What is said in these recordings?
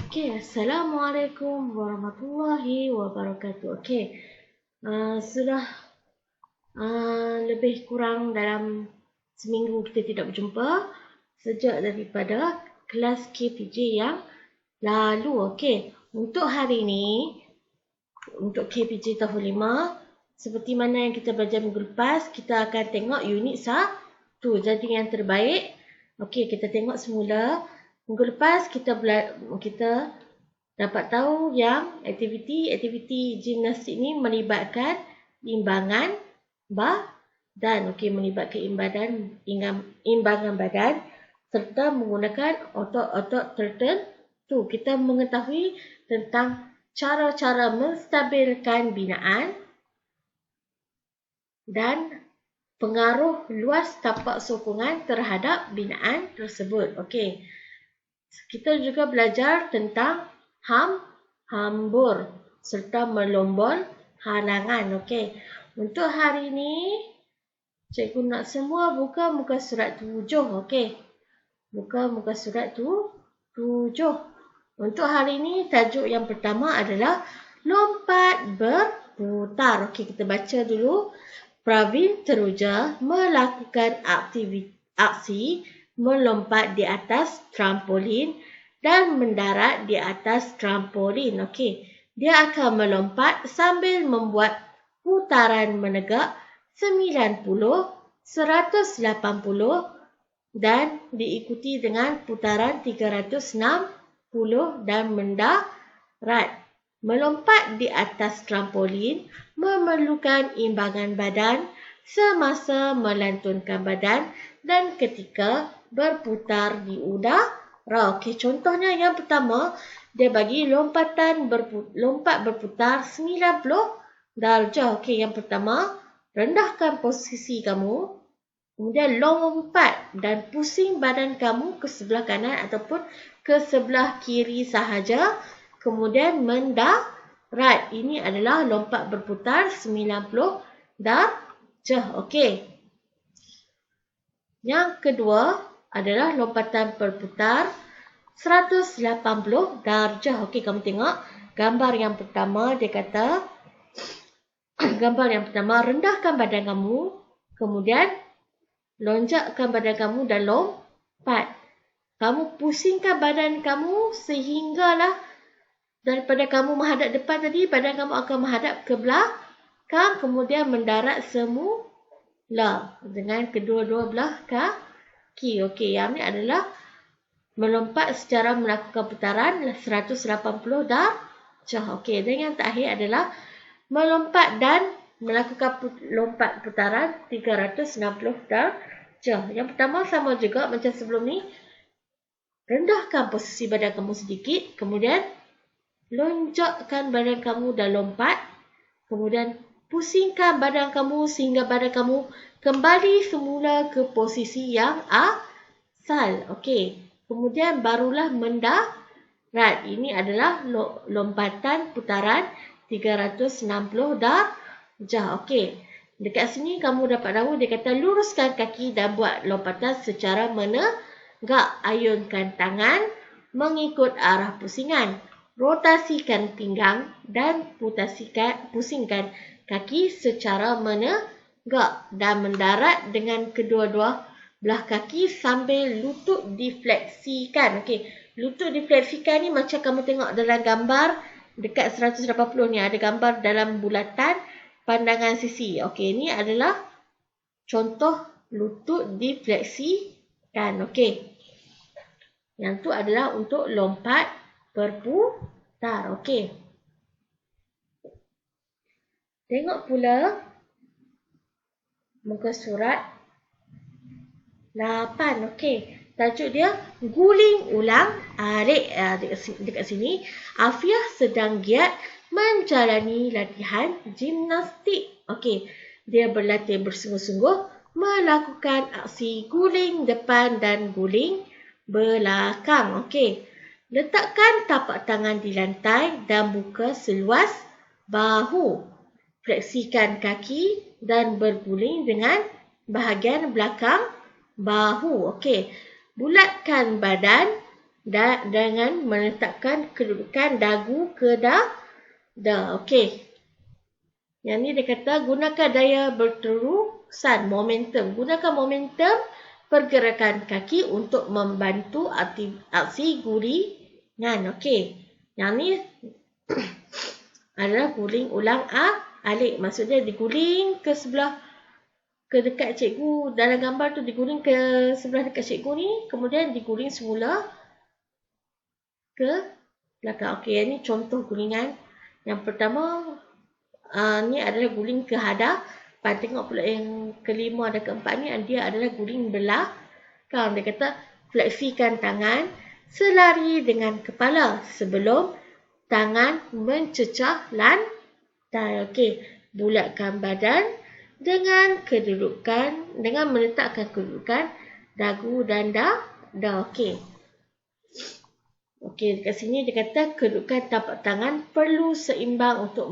Okey, Assalamualaikum warahmatullahi wabarakatuh. Okey, sudah lebih kurang dalam seminggu kita tidak berjumpa sejak daripada kelas KPJ yang lalu. Okey, untuk hari ini, untuk KPJ tahun 5, seperti mana yang kita belajar minggu lepas, kita akan tengok unit 1. Jadi yang terbaik, okey, kita tengok semula. Minggu lepas kita dapat tahu yang aktiviti gimnastik ni melibatkan imbangan badan. Okey, melibatkan imbangan badan serta menggunakan otot-otot tertentu. Kita mengetahui tentang cara-cara menstabilkan binaan dan pengaruh luas tapak sokongan terhadap binaan tersebut. Okey. Kita juga belajar tentang hambur serta melombol halangan. Okey. Untuk hari ini, cikgu nak semua buka muka surat 7. Okey. Buka muka surat 7. Untuk hari ini, tajuk yang pertama adalah lompat berputar. Okey, kita baca dulu. Pravin teruja melakukan aksi melompat di atas trampolin dan mendarat di atas trampolin. Okey, dia akan melompat sambil membuat putaran menegak 90, 180 dan diikuti dengan putaran 360 dan mendarat. Melompat di atas trampolin memerlukan imbangan badan semasa melantunkan badan dan ketika berputar di udara. Okey, contohnya yang pertama, dia bagi lompat berputar 90 darjah. Okey, yang pertama, rendahkan posisi kamu, kemudian lompat dan pusing badan kamu ke sebelah kanan ataupun ke sebelah kiri sahaja, kemudian mendarat. Ini adalah lompat berputar 90 darjah. Okey. Yang kedua adalah lompatan berputar 180 darjah. Okey, kamu tengok gambar yang pertama, dia kata gambar yang pertama, rendahkan badan kamu, kemudian lonjakkan badan kamu dan lompat. Kamu pusingkan badan kamu sehinggalah daripada kamu menghadap depan tadi, badan kamu akan menghadap ke belakang, kemudian mendarat semula dengan kedua-dua belah kaki. Okey, yang ini adalah melompat secara melakukan putaran 180 darjah. Okey, dan yang terakhir adalah melompat dan melakukan lompat putaran 360 darjah. Yang pertama sama juga macam sebelum ni. Rendahkan posisi badan kamu sedikit, kemudian lonjakkan badan kamu dan lompat, kemudian pusingkan badan kamu sehingga badan kamu kembali semula ke posisi yang asal. Okey. Kemudian barulah mendarat. Ini adalah lompatan putaran 360 darjah. Okey. Dekat sini kamu dapat tahu dia kata luruskan kaki dan buat lompatan secara menegak. Ayunkan tangan mengikut arah pusingan. Rotasikan pinggang dan pusingkan kaki secara menegak dan mendarat dengan kedua-dua belah kaki sambil lutut difleksikan. Okey, lutut difleksikan ni macam kamu tengok dalam gambar dekat 180 ni ada gambar dalam bulatan pandangan sisi. Okey, ini adalah contoh lutut difleksikan. Okey. Yang tu adalah untuk lompat berputar. Okey. Tengok pula muka surat 8. Okey. Tajuk dia guling ulang alik. Dekat sini Afiah sedang giat menjalani latihan gimnastik. Okey. Dia berlatih bersungguh-sungguh melakukan aksi guling depan dan guling belakang. Okey. Letakkan tapak tangan di lantai dan buka seluas bahu. Fleksikan kaki dan berguling dengan bahagian belakang bahu. Okey. Bulatkan badan dengan meletakkan kedudukan dagu ke dada. Okey. Yang ni dia kata gunakan daya berterusan, momentum. Gunakan momentum pergerakan kaki untuk membantu aksi gulingan. Okey. Yang ni adalah guling ulang alik. Maksudnya diguling ke sebelah, ke dekat cikgu. Dalam gambar tu diguling ke sebelah dekat cikgu ni. Kemudian diguling semula ke belakang. Okey, ini contoh gulingan. Yang pertama, ni adalah guling ke hadapan. Tengok pula yang kelima dan keempat ni, dia adalah guling belakang. Dia kata, fleksikan tangan selari dengan kepala sebelum tangan mencecah lantai. Okey, bulatkan badan dengan meletakkan kedudukan dagu dan dada. Okey. Okey, dekat sini dia kata kedudukan tapak tangan perlu seimbang untuk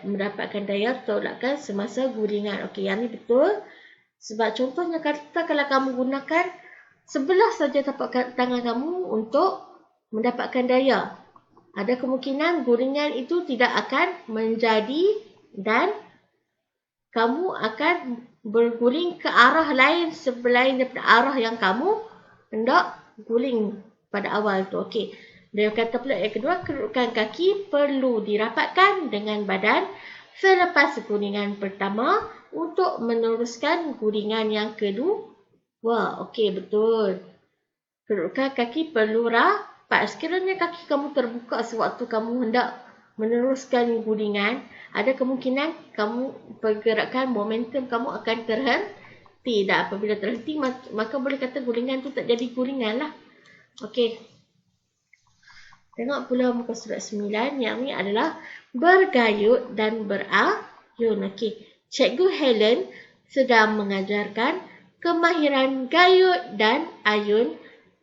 mendapatkan daya tolakan semasa gulingan. Okey, yang ni betul. Sebab contohnya kata kalau kamu gunakan sebelah saja tapak tangan kamu untuk mendapatkan daya, ada kemungkinan gulingan itu tidak akan menjadi dan kamu akan berguling ke arah lain selain daripada arah yang kamu hendak guling pada awal tu. Okey. Dia kata pula yang kedua, kedudukan kaki perlu dirapatkan dengan badan selepas gulingan pertama untuk meneruskan gulingan yang kedua. Okey, betul. Kedudukan kaki perlu rapat. Sekiranya kaki kamu terbuka sewaktu kamu hendak meneruskan gulingan, ada kemungkinan kamu pergerakan momentum kamu akan terhenti. Dan apabila terhenti, maka boleh kata gulingan tu tak jadi gulingan lah. Okey. Tengok pula muka surat 9. Yang ni adalah bergayut dan berayun. Okey. Cikgu Helen sedang mengajarkan kemahiran gayut dan ayun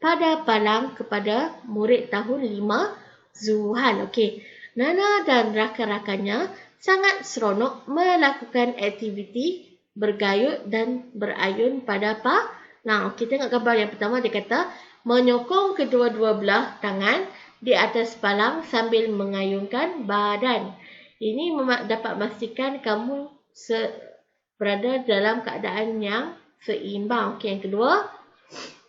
pada palang kepada murid tahun 5 Zuhal. Okey. Nana dan rakan-rakannya sangat seronok melakukan aktiviti bergayut dan berayun pada palang. Okey, tengok gambar yang pertama. Dia kata menyokong kedua-dua belah tangan di atas palang sambil mengayunkan badan. Ini dapat memastikan kamu berada dalam keadaan yang seimbang. Okey, yang kedua,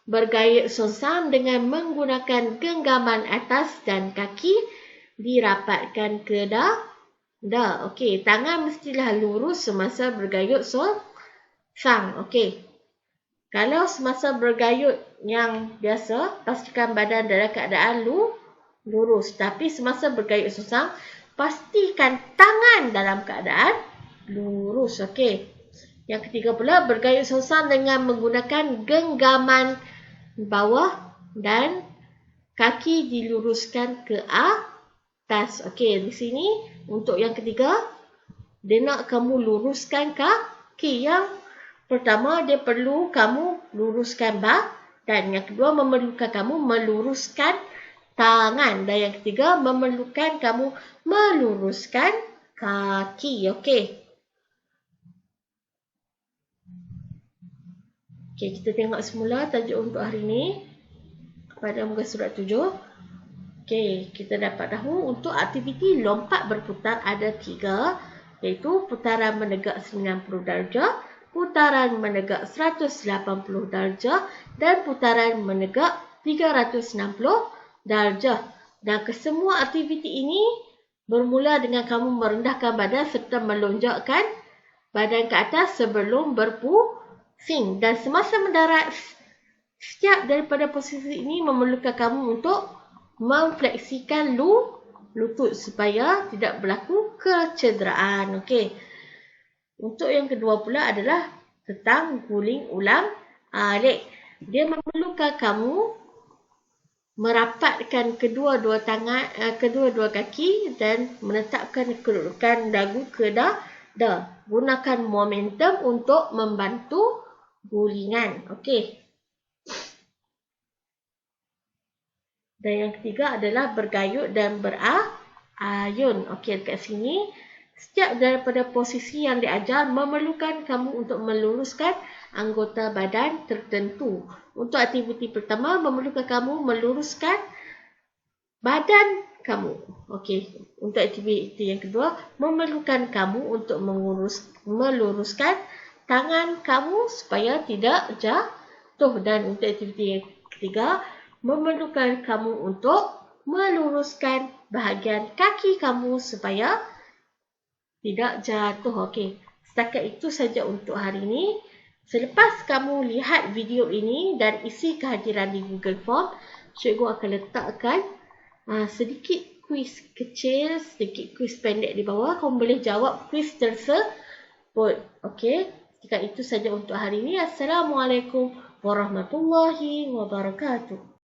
bergayut songsam dengan menggunakan genggaman atas dan kaki dirapatkan ke dada. Okey, tangan mestilah lurus semasa bergayut songsam. Okey. Kalau semasa bergayut yang biasa, pastikan badan dalam keadaan lurus. Tapi semasa bergayut songsam, pastikan tangan dalam keadaan lurus. Okey. Yang ketiga pula, bergayut songsam dengan menggunakan genggaman bawah dan kaki diluruskan ke atas. Okey, di sini untuk yang ketiga, dia nak kamu luruskan kaki. Yang pertama, dia perlu kamu luruskan badan. Yang kedua, memerlukan kamu meluruskan tangan. Dan yang ketiga, memerlukan kamu meluruskan kaki. Okey. Okey, kita tengok semula tajuk untuk hari ini pada muka surat 7. Okey, kita dapat tahu untuk aktiviti lompat berputar ada 3, iaitu putaran menegak 90 darjah, putaran menegak 180 darjah dan putaran menegak 360 darjah. Dan kesemua aktiviti ini bermula dengan kamu merendahkan badan serta melonjakkan badan ke atas sebelum berpusing. Dan semasa mendarat, setiap daripada posisi ini memerlukan kamu untuk memfleksikan lutut supaya tidak berlaku kecederaan. Okey. Untuk yang kedua pula adalah tentang guling ulang alik. Dia memerlukan kamu merapatkan kedua-dua tangan, kedua-dua kaki dan menetapkan kedudukan dagu ke dada. Gunakan momentum untuk membantu gulingan. Okey. Dan yang ketiga adalah bergayut dan berayun. Okey, dekat sini setiap daripada posisi yang diajar memerlukan kamu untuk meluruskan anggota badan tertentu. Untuk aktiviti pertama memerlukan kamu meluruskan badan kamu. Okey, untuk aktiviti yang kedua, memerlukan kamu untuk meluruskan tangan kamu supaya tidak jatuh. Dan untuk aktiviti yang ketiga, memerlukan kamu untuk meluruskan bahagian kaki kamu supaya tidak jatuh. Okey, setakat itu saja untuk hari ini. Selepas kamu lihat video ini dan isi kehadiran di Google Form, cikgu akan letakkan sedikit kuis kecil, sedikit kuis pendek di bawah. Kamu boleh jawab kuis tersebut. Okey, setakat itu saja untuk hari ini. Assalamualaikum warahmatullahi wabarakatuh.